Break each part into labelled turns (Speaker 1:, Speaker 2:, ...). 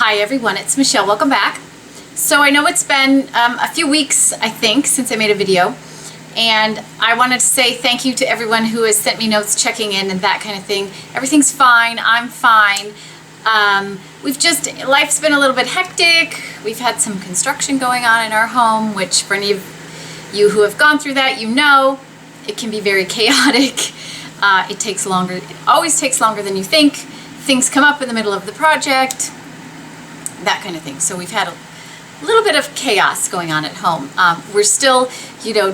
Speaker 1: Hi everyone, it's Michelle. Welcome back. So I know it's been a few weeks, I think, since I made a video, and I wanted to say thank you to everyone who has sent me notes, checking in and that kind of thing. Everything's fine. I'm fine. Life's been a little bit hectic. We've had some construction going on in our home, which for any of you who have gone through that, you know, it can be very chaotic. It takes longer. It always takes longer than you think. Things come up in the middle of the project, that kind of thing. So we've had a little bit of chaos going on at home. We're still,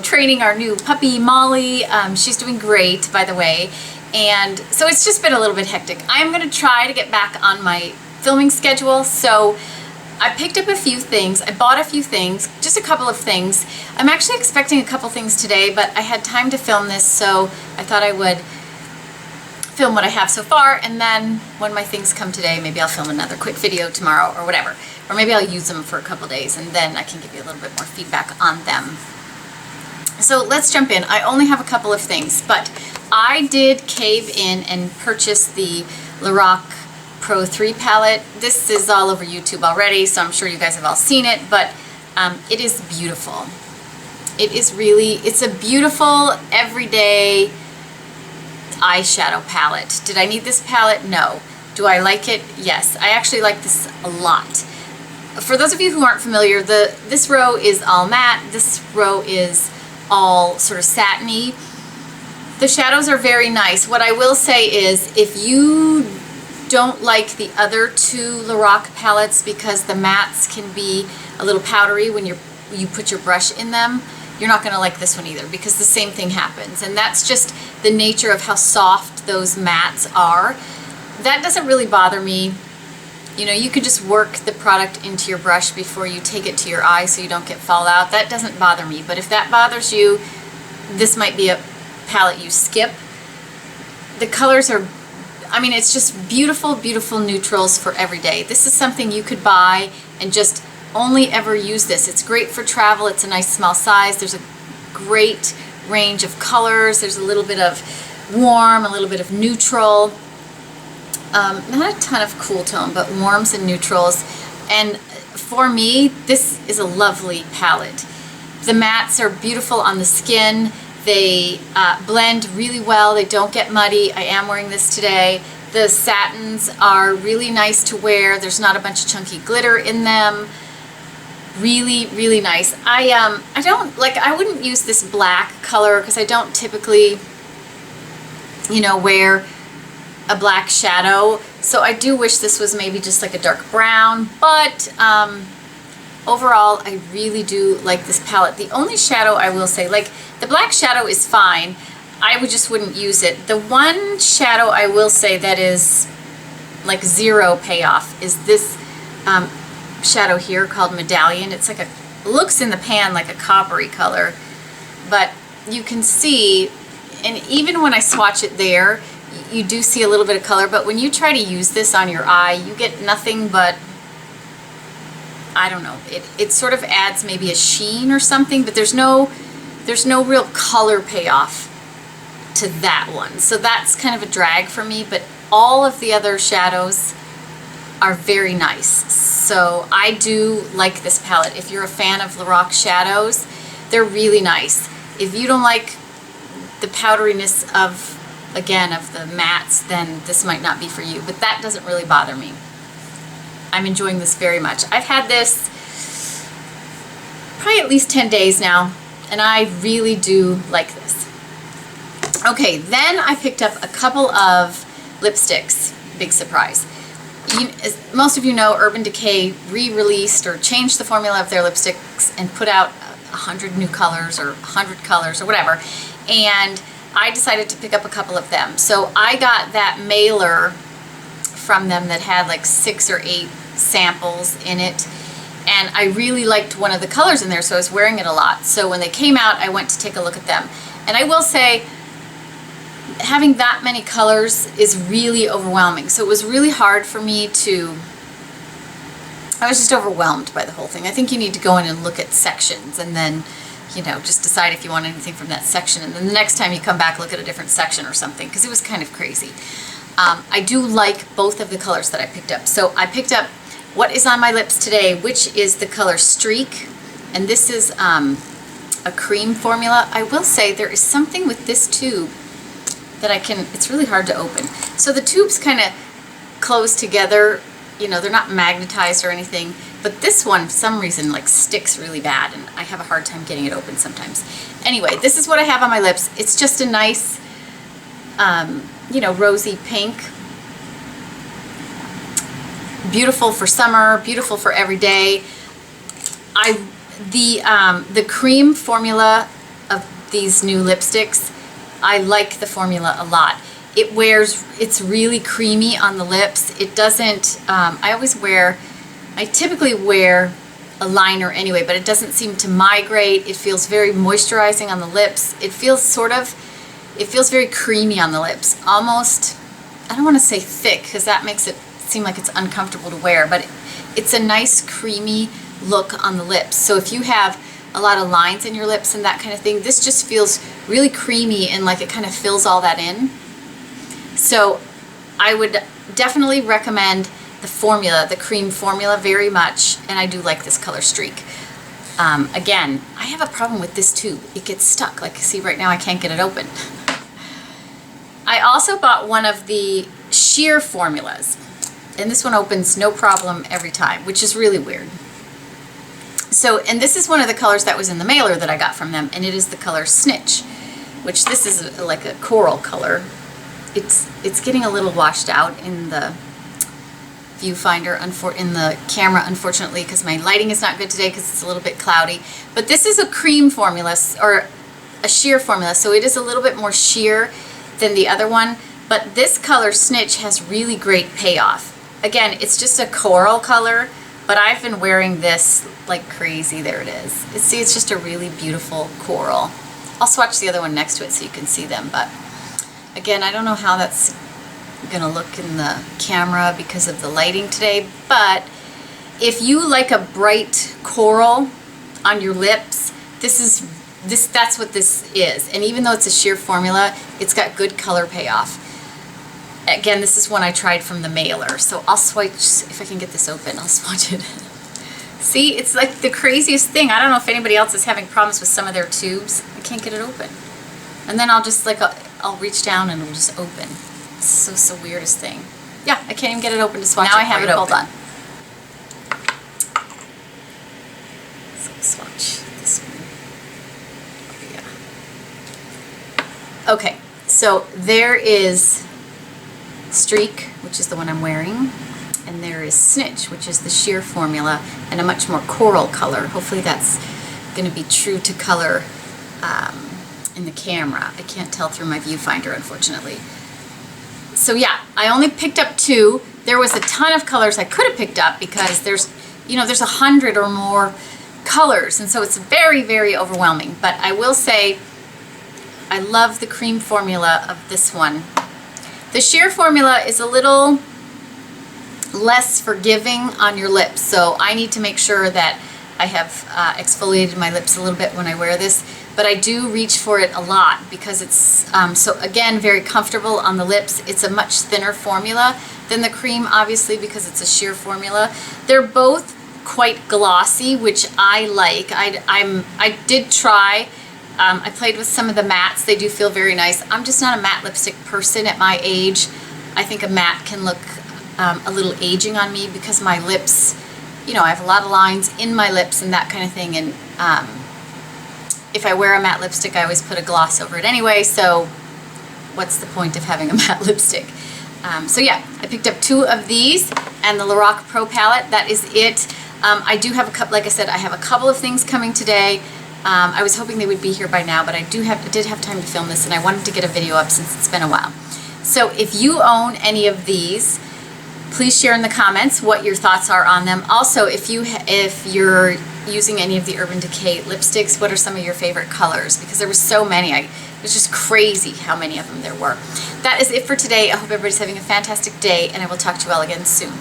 Speaker 1: training our new puppy, Molly. She's doing great, by the way. And so it's just been a little bit hectic. I'm going to try to get back on my filming schedule. So I picked up a few things. I bought a few things, just a couple of things. I'm actually expecting a couple things today, but I had time to film this, so I thought I would film what I have so far, and then when my things come today, maybe I'll film another quick video tomorrow or whatever. Or maybe I'll use them for a couple days and then I can give you a little bit more feedback on them. So let's jump in. I only have a couple of things, but I did cave in and purchase the Lorac Pro 3 palette. This is all over YouTube already, so I'm sure you guys have all seen it, but it is beautiful. It's a beautiful everyday eyeshadow palette. Did I need this palette? No. Do I like it? Yes. I actually like this a lot. For those of you who aren't familiar, this row is all matte. This row is all sort of satiny. The shadows are very nice. What I will say is, if you don't like the other two Lorac palettes because the mattes can be a little powdery when you put your brush in them, you're not going to like this one either, because the same thing happens. And that's just the nature of how soft those mattes are. That doesn't really bother me. You can just work the product into your brush before you take it to your eye so you don't get fallout. That doesn't bother me. But if that bothers you, this might be a palette you skip. The colors are, it's just beautiful, beautiful neutrals for every day. This is something you could buy and just only ever use this. It's great for travel. It's a nice small size. There's a great range of colors. There's a little bit of warm, a little bit of neutral. Not a ton of cool tone, but warms and neutrals. And for me, this is a lovely palette. The mattes are beautiful on the skin. They blend really well. They don't get muddy. I am wearing this today. The satins are really nice to wear. There's not a bunch of chunky glitter in them. Really, really nice. I wouldn't use this black color because I don't typically, wear a black shadow. So I do wish this was maybe just like a dark brown, but overall, I really do like this palette. The only shadow I will say, the black shadow is fine. I just wouldn't use it. The one shadow I will say that is like zero payoff is this shadow here called Medallion. It's like looks in the pan like a coppery color, but you can see, and even when I swatch it there, you do see a little bit of color, but when you try to use this on your eye, you get nothing but, I don't know, it sort of adds maybe a sheen or something, but there's no real color payoff to that one. So that's kind of a drag for me, but all of the other shadows are very nice. So I do like this palette. If you're a fan of Lorac shadows, they're really nice. If you don't like the powderiness of the mattes, then this might not be for you, but that doesn't really bother me. I'm enjoying this very much. I've had this probably at least 10 days now, and I really do like this. Okay, then I picked up a couple of lipsticks. Big surprise. As most of you know, Urban Decay re-released or changed the formula of their lipsticks and put out 100 new colors or 100 colors or whatever, and I decided to pick up a couple of them. So I got that mailer from them that had like 6 or 8 samples in it, and I really liked one of the colors in there, so I was wearing it a lot. So when they came out, I went to take a look at them, and I will say, having that many colors is really overwhelming. So it was really hard for me I was just overwhelmed by the whole thing. I think you need to go in and look at sections and then, just decide if you want anything from that section. And then the next time you come back, look at a different section or something, because it was kind of crazy. I do like both of the colors that I picked up. So I picked up what is on my lips today, which is the color Streak. And this is a cream formula. I will say there is something with this tube that it's really hard to open. So the tubes kind of close together, you know, they're not magnetized or anything, but this one, for some reason, like sticks really bad, and I have a hard time getting it open sometimes. Anyway, this is what I have on my lips. It's just a nice, you know, rosy pink. Beautiful for summer, beautiful for every day. The cream formula of these new lipsticks, I like the formula a lot. It's really creamy on the lips. It doesn't, I typically wear a liner anyway, but it doesn't seem to migrate. It feels very moisturizing on the lips. It feels very creamy on the lips. Almost, I don't want to say thick because that makes it seem like it's uncomfortable to wear, but it's a nice creamy look on the lips. So if you have a lot of lines in your lips and that kind of thing, this just feels really creamy and like it kind of fills all that in. So I would definitely recommend the formula, the cream formula, very much, and I do like this color Streak. Again, I have a problem with this tube. It gets stuck. Like, see right now I can't get it open. I also bought one of the sheer formulas, and this one opens no problem every time, which is really weird. So, and this is one of the colors that was in the mailer that I got from them, and it is the color Snitch, which this is like a coral color. It's getting a little washed out in the viewfinder, in the camera, unfortunately, because my lighting is not good today because it's a little bit cloudy. But this is a cream formula, or a sheer formula, so it is a little bit more sheer than the other one. But this color Snitch has really great payoff. Again, it's just a coral color, but I've been wearing this like crazy. There it is. See, it's just a really beautiful coral. I'll swatch the other one next to it so you can see them, but again, I don't know how that's gonna look in the camera because of the lighting today, but if you like a bright coral on your lips, that's what this is. And even though it's a sheer formula, it's got good color payoff. Again, this is one I tried from the mailer, so I'll swatch, if I can get this open, I'll swatch it. See, it's like the craziest thing. I don't know if anybody else is having problems with some of their tubes. I can't get it open. And then I'll just like, I'll reach down and it'll just open. It's so weirdest thing. Yeah, I can't even get it open to swatch. Now I have it open. Hold on. So swatch this one. Yeah. Okay, so there is Streak, which is the one I'm wearing, and there is Snitch, which is the sheer formula and a much more coral color. Hopefully that's going to be true to color in the camera. I can't tell through my viewfinder, unfortunately. So yeah, I only picked up 2. There was a ton of colors I could have picked up because there's 100 or more colors, and so it's very, very overwhelming. But I will say I love the cream formula of this one. The sheer formula is a little less forgiving on your lips, so I need to make sure that I have exfoliated my lips a little bit when I wear this, but I do reach for it a lot because it's, so again, very comfortable on the lips. It's a much thinner formula than the cream, obviously, because it's a sheer formula. They're both quite glossy, which I like. I did try, I played with some of the mattes. They do feel very nice. I'm just not a matte lipstick person at my age. I think a matte can look a little aging on me because my lips, you know, I have a lot of lines in my lips and that kind of thing, and if I wear a matte lipstick, I always put a gloss over it anyway, so what's the point of having a matte lipstick? So yeah, I picked up 2 of these and the Lorac Pro palette. That is it. I do have a couple, like I said, I have a couple of things coming today. I was hoping they would be here by now, but I did have time to film this, and I wanted to get a video up since it's been a while. So if you own any of these, please share in the comments what your thoughts are on them. Also, if you're using any of the Urban Decay lipsticks, what are some of your favorite colors? Because there were so many. It was just crazy how many of them there were. That is it for today. I hope everybody's having a fantastic day, and I will talk to you all again soon.